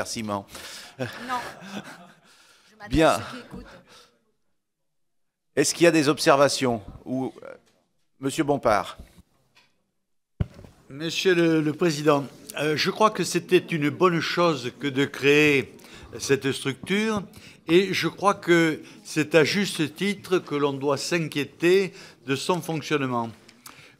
Simon. Non. Bien. À ceux qui écoutent. Est-ce qu'il y a des observations ou Monsieur Bompard? Monsieur le Président, je crois que c'était une bonne chose que de créer cette structure et je crois que c'est à juste titre que l'on doit s'inquiéter de son fonctionnement.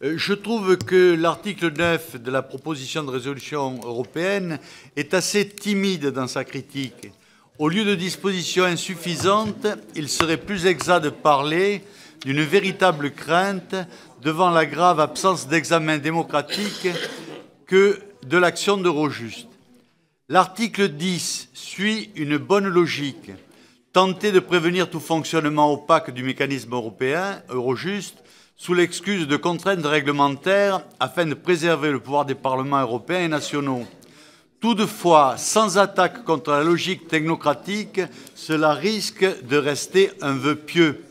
Je trouve que l'article 9 de la proposition de résolution européenne est assez timide dans sa critique. Au lieu de dispositions insuffisantes, il serait plus exact de parler d'une véritable crainte devant la grave absence d'examen démocratique que de l'action d'Eurojust. L'article 10 suit une bonne logique. Tenter de prévenir tout fonctionnement opaque du mécanisme européen, Eurojust, sous l'excuse de contraintes réglementaires afin de préserver le pouvoir des parlements européens et nationaux. Toutefois, sans attaque contre la logique technocratique, cela risque de rester un vœu pieux.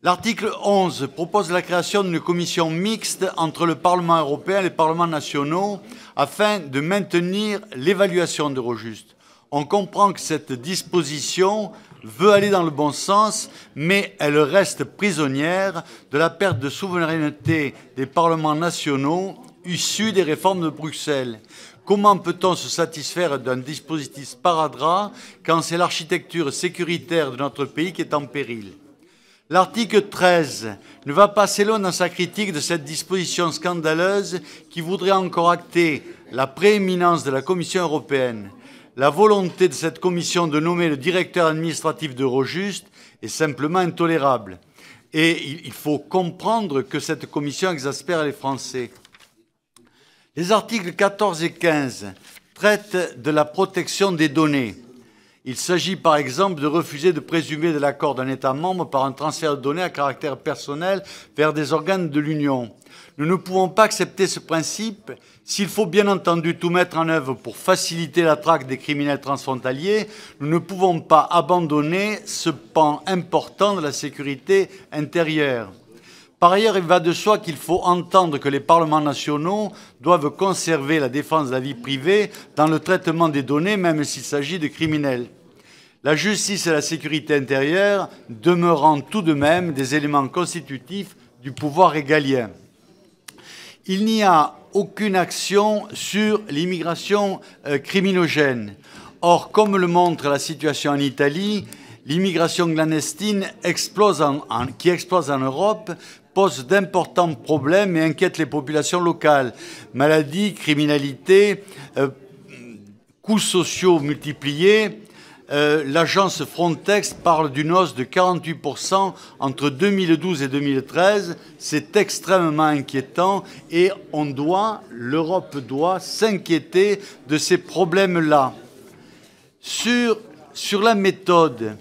L'article 11 propose la création d'une commission mixte entre le Parlement européen et les parlements nationaux afin de maintenir l'évaluation d'Eurojust. On comprend que cette disposition veut aller dans le bon sens, mais elle reste prisonnière de la perte de souveraineté des parlements nationaux issus des réformes de Bruxelles. Comment peut-on se satisfaire d'un dispositif sparadrap quand c'est l'architecture sécuritaire de notre pays qui est en péril? L'article 13 ne va pas assez loin dans sa critique de cette disposition scandaleuse qui voudrait encore acter la prééminence de la Commission européenne. La volonté de cette commission de nommer le directeur administratif d'Eurojust est simplement intolérable. Et il faut comprendre que cette commission exaspère les Français. Les articles 14 et 15 traitent de la protection des données. Il s'agit par exemple de refuser de présumer de l'accord d'un État membre par un transfert de données à caractère personnel vers des organes de l'Union. Nous ne pouvons pas accepter ce principe s'il faut bien entendu tout mettre en œuvre pour faciliter la traque des criminels transfrontaliers. Nous ne pouvons pas abandonner ce pan important de la sécurité intérieure. Par ailleurs, il va de soi qu'il faut entendre que les parlements nationaux doivent conserver la défense de la vie privée dans le traitement des données, même s'il s'agit de criminels. La justice et la sécurité intérieure demeurant tout de même des éléments constitutifs du pouvoir régalien. Il n'y a aucune action sur l'immigration criminogène. Or, comme le montre la situation en Italie, l'immigration clandestine qui explose en Europe pose d'importants problèmes et inquiète les populations locales. Maladies, criminalité, coûts sociaux multipliés. L'agence Frontex parle d'une hausse de 48% entre 2012 et 2013. C'est extrêmement inquiétant et l'Europe doit s'inquiéter de ces problèmes-là. Sur la méthode,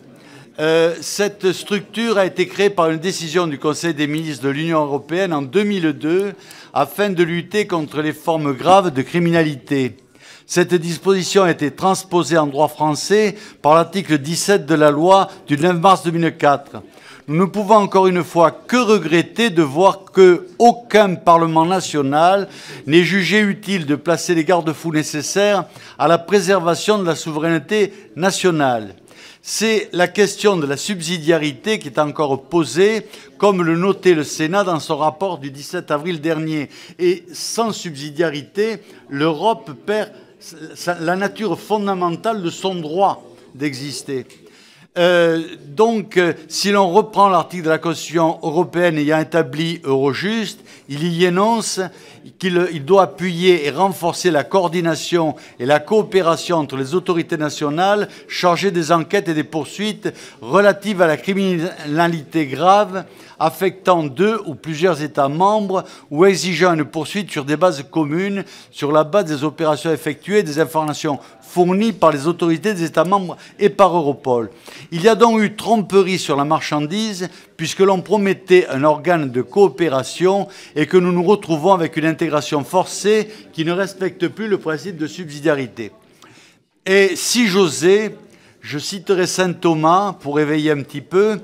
cette structure a été créée par une décision du Conseil des ministres de l'Union européenne en 2002 afin de lutter contre les formes graves de criminalité. Cette disposition a été transposée en droit français par l'article 17 de la loi du 9 mars 2004. Nous ne pouvons encore une fois que regretter de voir qu'aucun Parlement national n'ait jugé utile de placer les garde-fous nécessaires à la préservation de la souveraineté nationale. C'est la question de la subsidiarité qui est encore posée, comme le notait le Sénat dans son rapport du 17 avril dernier. Et sans subsidiarité, l'Europe perd la nature fondamentale de son droit d'exister. Donc, si l'on reprend l'article de la Constitution européenne ayant établi Eurojust, il y énonce qu'il doit appuyer et renforcer la coordination et la coopération entre les autorités nationales chargées des enquêtes et des poursuites relatives à la criminalité grave affectant deux ou plusieurs États membres ou exigeant une poursuite sur des bases communes, sur la base des opérations effectuées et des informations fournies par les autorités des États membres et par Europol. Il y a donc eu tromperie sur la marchandise puisque l'on promettait un organe de coopération et que nous nous retrouvons avec une intégration forcée qui ne respecte plus le principe de subsidiarité. Et si j'osais, je citerai saint Thomas pour éveiller un petit peu,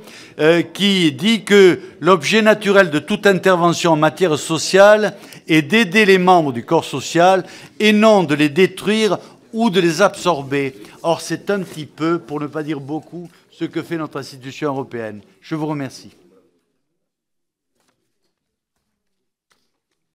qui dit que l'objet naturel de toute intervention en matière sociale est d'aider les membres du corps social et non de les détruire ou de les absorber. Or, c'est un petit peu, pour ne pas dire beaucoup, ce que fait notre institution européenne. Je vous remercie.